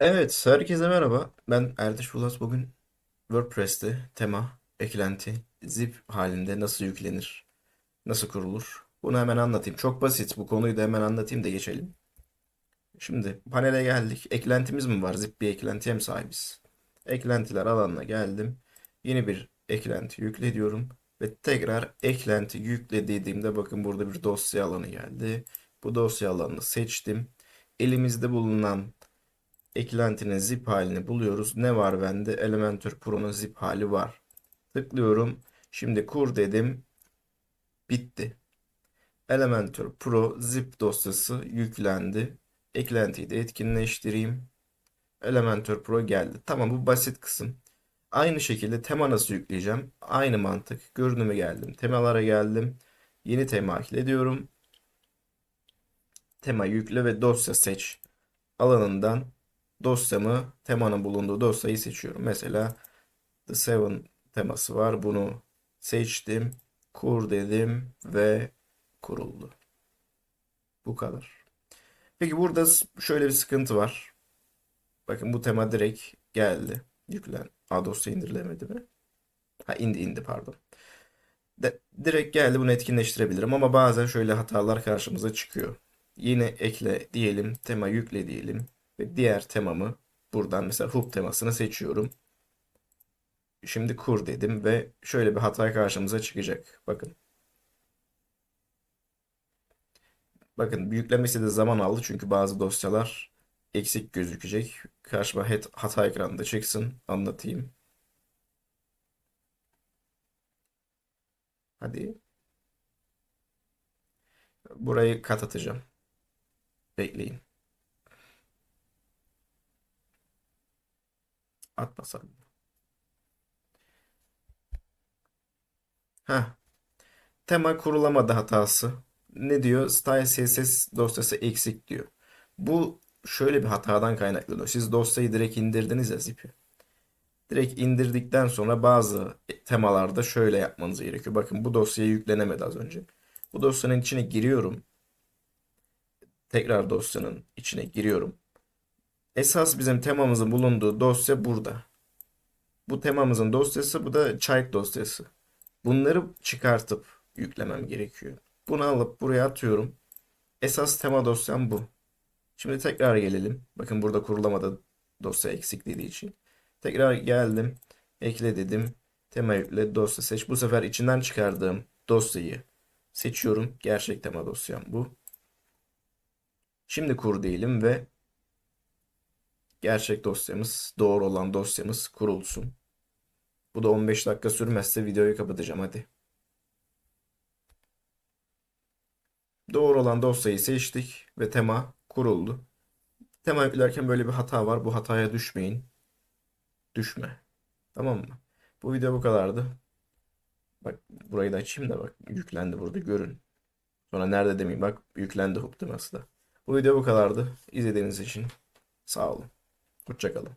Evet, herkese merhaba. Ben Erdiş Ulas. Bugün WordPress'te tema, eklenti, zip halinde nasıl yüklenir, nasıl kurulur? Bunu hemen anlatayım. Çok basit. Bu konuyu da hemen anlatayım da geçelim. Şimdi panele geldik. Eklentimiz mi var? Zip bir eklentiye mi sahibiz? Eklentiler alanına geldim. Yeni bir eklenti yükle diyorum. Ve tekrar eklenti yükle dediğimde bakın burada bir dosya alanı geldi. Bu dosya alanını seçtim. Elimizde bulunan eklentinin zip halini buluyoruz. Ne var bende? Elementor Pro'nun zip hali var. Tıklıyorum. Şimdi kur dedim. Bitti. Elementor Pro zip dosyası yüklendi. Eklentiyi de etkinleştireyim. Elementor Pro geldi. Tamam, bu basit kısım. Aynı şekilde tema nasıl yükleyeceğim? Aynı mantık. Görünüme geldim. Temalara geldim. Yeni tema ekle. Tema yükle ve dosya seç alanından dosyamı, temanın bulunduğu dosyayı seçiyorum. Mesela The Seven teması var. Bunu seçtim. Kur dedim ve kuruldu. Bu kadar. Peki burada şöyle bir sıkıntı var. Bakın bu tema direkt geldi. Yüklen. Dosya indirilemedi mi? Ha, indi pardon. Direkt geldi, bunu etkinleştirebilirim ama bazen şöyle hatalar karşımıza çıkıyor. Yine ekle diyelim, tema yükle diyelim ve diğer temamı buradan mesela hook temasını seçiyorum. Şimdi kur dedim ve şöyle bir hata karşımıza çıkacak. Bakın yüklemesi de zaman aldı çünkü bazı dosyalar eksik gözükecek. Karşıma hata ekranında çıksın, anlatayım. Hadi burayı kat atacağım. Bekleyin. Atmasam. Heh, tema kurulamadı hatası. Ne diyor? Style CSS dosyası eksik diyor. Bu şöyle bir hatadan kaynaklanıyor. Siz dosyayı direkt indirdiniz ya, zip'i. Direkt indirdikten sonra bazı temalarda şöyle yapmanız gerekiyor. Bakın bu dosyaya yüklenemedi az önce. Bu dosyanın içine giriyorum. Tekrar dosyanın içine giriyorum. Esas bizim temamızın bulunduğu dosya burada. Bu temamızın dosyası, bu da child dosyası. Bunları çıkartıp yüklemem gerekiyor. Bunu alıp buraya atıyorum. Esas tema dosyam bu. Şimdi tekrar gelelim. Bakın burada kurulamadı, dosya eksik dediği için. Tekrar geldim. Ekle dedim. Tema yükle, dosya seç. Bu sefer içinden çıkardığım dosyayı seçiyorum. Gerçek tema dosyam bu. Şimdi kur diyelim ve gerçek dosyamız, doğru olan dosyamız kurulsun. Bu da 15 dakika sürmezse videoyu kapatacağım, hadi. Doğru olan dosyayı seçtik ve tema kuruldu. Tema yüklerken böyle bir hata var. Bu hataya düşmeyin. Düşme. Tamam mı? Bu video bu kadardı. Bak burayı da açayım da bak yüklendi burada, görün. Sonra nerede demeyeyim, bak yüklendi hook teması da. Bu video bu kadardı. İzlediğiniz için sağ olun. Hoşça kalın.